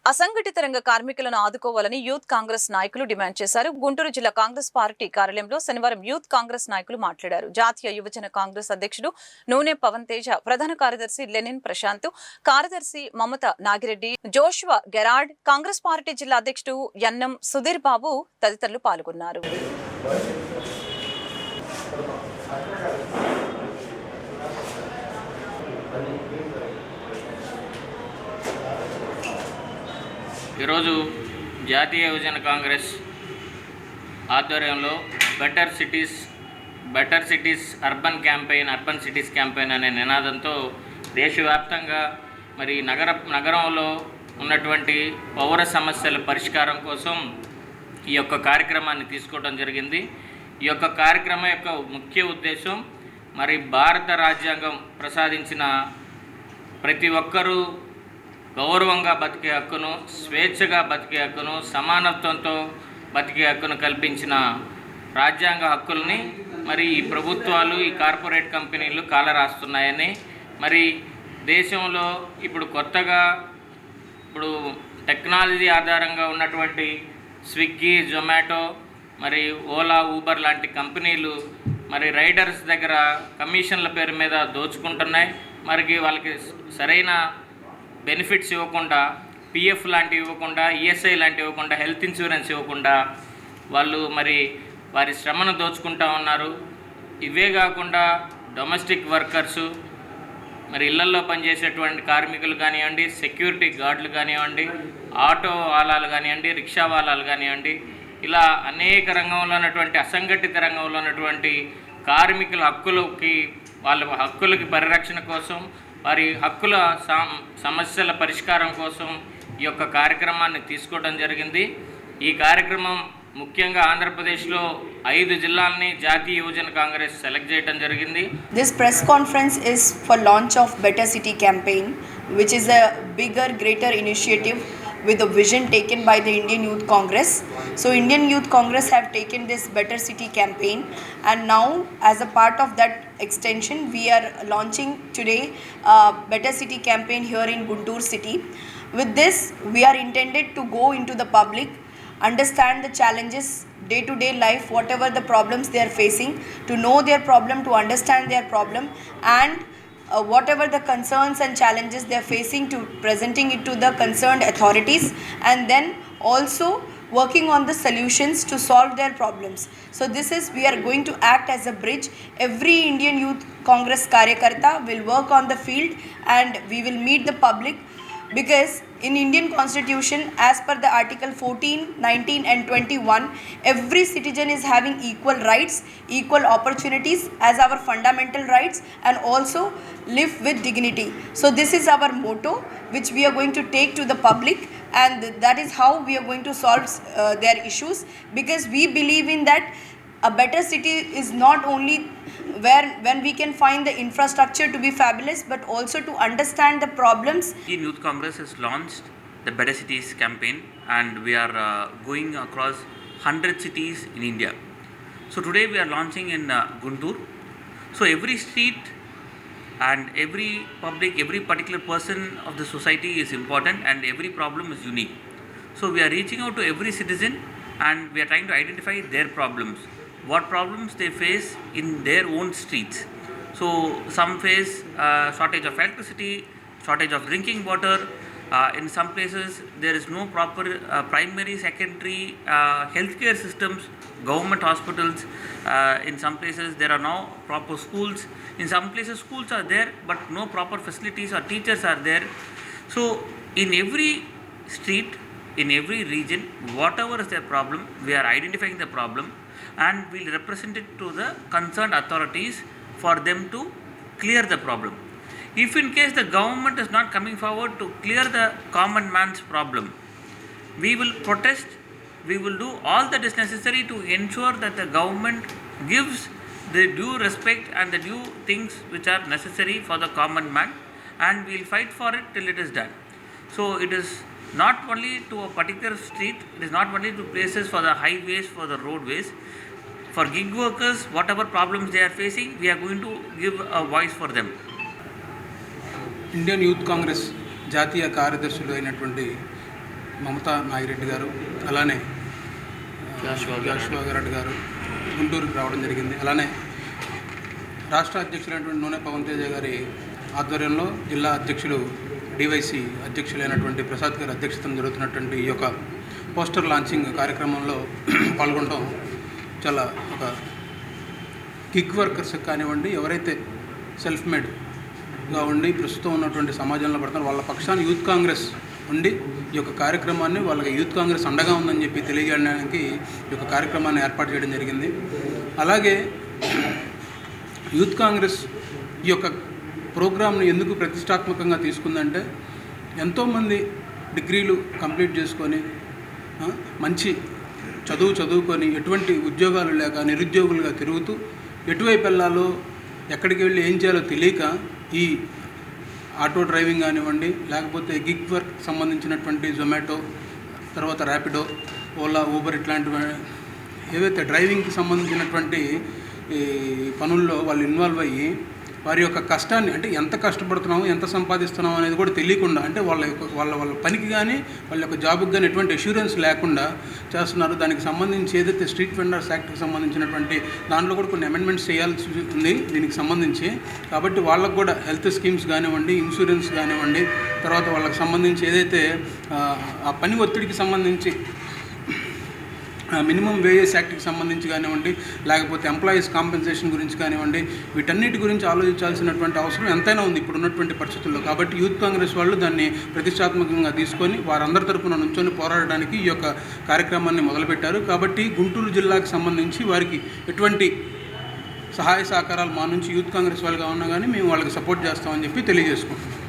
అసంఘటిత రంగ కార్మికులను ఆదుకోవాలని యూత్ కాంగ్రెస్ నాయకులు డిమాండ్ చేశారు. గుంటూరు జిల్లా కాంగ్రెస్ పార్టీ కార్యాలయంలో శనివారం యూత్ కాంగ్రెస్ నాయకులు మాట్లాడారు. జాతీయ యువజన కాంగ్రెస్ అధ్యక్షుడు నూనె పవన్ తేజ, ప్రధాన కార్యదర్శి లెనిన్ ప్రశాంత్, కార్యదర్శి Mamata Nagireddy, Joshua Gerard, Congress party జిల్లా అధ్యక్షుడు యన్నం సుధీర్ బాబు తదితరులు పాల్గొన్నారు. ఈరోజు జాతీయ యువజన కాంగ్రెస్ ఆధ్వర్యంలో better cities urban cities campaign అనే నినాదంతో దేశవ్యాప్తంగా మరి నగరంలో ఉన్నటువంటి పౌర సమస్యల పరిష్కారం కోసం ఈ యొక్క కార్యక్రమాన్ని తీసుకోవడం జరిగింది. ఈ యొక్క కార్యక్రమం యొక్క ముఖ్య ఉద్దేశం మరి భారత రాజ్యాంగం ప్రసాదించిన ప్రతి ఒక్కరూ గౌరవంగా బతికే హక్కును, స్వేచ్ఛగా బతికే హక్కును, సమానత్వంతో బతికే హక్కును కల్పించిన రాజ్యాంగ హక్కుల్ని మరి ఈ ప్రభుత్వాలు, ఈ కార్పొరేట్ కంపెనీలు కాలరాస్తున్నాయని, మరి దేశంలో ఇప్పుడు కొత్తగా టెక్నాలజీ ఆధారంగా ఉన్నటువంటి స్విగ్గీ, జొమాటో, మరి ఓలా, ఊబర్ లాంటి కంపెనీలు మరి రైడర్స్ దగ్గర కమిషన్ల పేరు మీద దోచుకుంటున్నాయి. మరి వాళ్ళకి సరైన బెనిఫిట్స్ ఇవ్వకుండా, పిఎఫ్ లాంటివి ఇవ్వకుండా, ఈఎస్ఐ లాంటివి ఇవ్వకుండా, హెల్త్ ఇన్సూరెన్స్ ఇవ్వకుండా వాళ్ళు మరి వారి శ్రమను దోచుకుంటూ ఉన్నారు. ఇవే కాకుండా డొమెస్టిక్ వర్కర్సు, మరి ఇళ్లల్లో పనిచేసేటువంటి కార్మికులు కానివ్వండి, సెక్యూరిటీ గార్డులు కానివ్వండి, ఆటో వాలాలు కానివ్వండి, రిక్షా వాలాలు కానివ్వండి, ఇలా అనేక రంగంలో ఉన్నటువంటి అసంఘటిత రంగంలో ఉన్నటువంటి కార్మికుల వాళ్ళ హక్కులకి పరిరక్షణ కోసం, వారి హక్కుల సమస్యల పరిష్కారం కోసం ఈ యొక్క కార్యక్రమాన్ని తీసుకోవడం జరిగింది. ఈ కార్యక్రమం ముఖ్యంగా ఆంధ్రప్రదేశ్లో 5 జిల్లాలని జాతీయ యువజన కాంగ్రెస్ సెలెక్ట్ చేయడం జరిగింది. This press conference is for launch of better city campaign, which is a bigger, greater initiative with a vision taken by the Indian Youth Congress. So Indian Youth Congress have taken this Better City campaign, and now as a part of that extension we are launching today Better City campaign here in Guntur city. With this we are intended to go into the public, understand the challenges, day to day life, whatever the problems they are facing, to know their problem, to understand their problem, and whatever the concerns and challenges they are facing, to presenting it to the concerned authorities, and then also working on the solutions to solve their problems. So this is, we are going to act as a bridge. Every Indian Youth Congress Karyakarta will work on the field and we will meet the public, because in Indian Constitution, as per the Article 14, 19 and 21, every citizen is having equal rights, equal opportunities as our fundamental rights, and also live with dignity. So this is our motto which we are going to take to the public, and that is how we are going to solve their issues, because we believe in that a better city is not only when we can find the infrastructure to be fabulous, but also to understand the problems. Indian Youth Congress has launched the Better Cities campaign, and we are going across 100 cities in India. So today we are launching in Guntur. So every street and every public, every particular person of the society is important, and every problem is unique. So we are reaching out to every citizen and we are trying to identify their problems, what problems they face in their own streets. So some face shortage of electricity, shortage of drinking water. In some places there is no proper primary, secondary healthcare systems, government hospitals. In some places there are no proper schools. In some places schools are there but no proper facilities or teachers are there. So in every street, in every region, whatever is their problem, we are identifying the problem and we'll represent it to the concerned authorities for them to clear the problem. If in case the government is not coming forward to clear the common man's problem, we will protest, we will do all that is necessary to ensure that the government gives the due respect and the due things which are necessary for the common man, and we will fight for it till it is done. So it is not only to a particular street, it is not only to places for the highways, for the roadways. For gig workers, whatever problems they are facing, we are going to give a voice for them. Indian youth Congress జాతీయ కార్యదర్శులు అయినటువంటి మమతా నాగిరెడ్డి గారు, అలానే జాషువా రెడ్డి గారు గుంటూరుకి రావడం జరిగింది. అలానే రాష్ట్ర అధ్యక్షులైనటువంటి నూనె పవన్ తేజ గారి ఆధ్వర్యంలో జిల్లా అధ్యక్షులు డివైసి అధ్యక్షులైనటువంటి ప్రసాద్ గారి అధ్యక్షతన జరుగుతున్నటువంటి ఈ యొక్క పోస్టర్ లాంచింగ్ కార్యక్రమంలో పాల్గొనడం చాలా ఒక గిగ్ వర్కర్స్ కానివ్వండి, ఎవరైతే సెల్ఫ్ మేడ్గా ఉండి ప్రస్తుతం ఉన్నటువంటి సమాజంలో పడుతున్నారు వాళ్ళ పక్షాన్ని యూత్ కాంగ్రెస్ ఉండి ఈ యొక్క కార్యక్రమాన్ని వాళ్ళకి యూత్ కాంగ్రెస్ అండగా ఉందని చెప్పి తెలియజేయడానికి ఈ యొక్క కార్యక్రమాన్ని ఏర్పాటు చేయడం జరిగింది. అలాగే యూత్ కాంగ్రెస్ ఈ యొక్క ప్రోగ్రామ్ను ఎందుకు ప్రతిష్టాత్మకంగా తీసుకుందంటే, ఎంతోమంది డిగ్రీలు కంప్లీట్ చేసుకొని మంచి చదువుకొని ఎటువంటి ఉద్యోగాలు లేక నిరుద్యోగులుగా తిరుగుతూ ఎటువైపు వెళ్ళాలో ఎక్కడికి వెళ్ళి ఏం చేయాలో తెలియక ఈ ఆటో డ్రైవింగ్ కానివ్వండి, లేకపోతే గిగ్ వర్క్ సంబంధించినటువంటి జొమాటో, తర్వాత ర్యాపిడో, ఓలా, ఊబర్ ఇట్లాంటివి ఏవైతే డ్రైవింగ్కి సంబంధించినటువంటి ఈ పనుల్లో వాళ్ళు ఇన్వాల్వ్ అయ్యి వారి యొక్క కష్టాన్ని, అంటే ఎంత కష్టపడుతున్నాము, ఎంత సంపాదిస్తున్నాము అనేది కూడా తెలియకుండా, అంటే వాళ్ళ పనికి కానీ వాళ్ళ యొక్క జాబ్కి కానీ ఎటువంటి అష్యూరెన్స్ లేకుండా చేస్తున్నారు. దానికి సంబంధించి ఏదైతే స్ట్రీట్ వెండర్స్ యాక్ట్కి సంబంధించినటువంటి దాంట్లో కూడా కొన్ని అమెండ్మెంట్స్ చేయాల్సి ఉంది దీనికి సంబంధించి. కాబట్టి వాళ్ళకు కూడా హెల్త్ స్కీమ్స్ కానివ్వండి, ఇన్సూరెన్స్ కానివ్వండి, తర్వాత వాళ్ళకి సంబంధించి ఏదైతే ఆ పని ఒత్తిడికి సంబంధించి మినిమం వేజెస్ యాక్ట్కి సంబంధించి కానివ్వండి, లేకపోతే ఎంప్లాయీస్ కాంపెన్సేషన్ గురించి కానివ్వండి, వీటన్నిటి గురించి ఆలోచించాల్సినటువంటి అవసరం ఎంతైనా ఉంది ఇప్పుడు ఉన్నటువంటి పరిస్థితుల్లో. కాబట్టి యూత్ కాంగ్రెస్ వాళ్ళు దాన్ని ప్రతిష్టాత్మకంగా తీసుకొని వారందరి తరపున నుంచొని పోరాడడానికి ఈ యొక్క కార్యక్రమాన్ని మొదలుపెట్టారు. కాబట్టి గుంటూరు జిల్లాకు సంబంధించి వారికి ఎటువంటి సహాయ సహకారాలు మా నుంచి యూత్ కాంగ్రెస్ వాళ్ళుగా ఉన్నా కానీ మేము వాళ్ళకి సపోర్ట్ చేస్తామని చెప్పి తెలియజేసుకుంటున్నాం.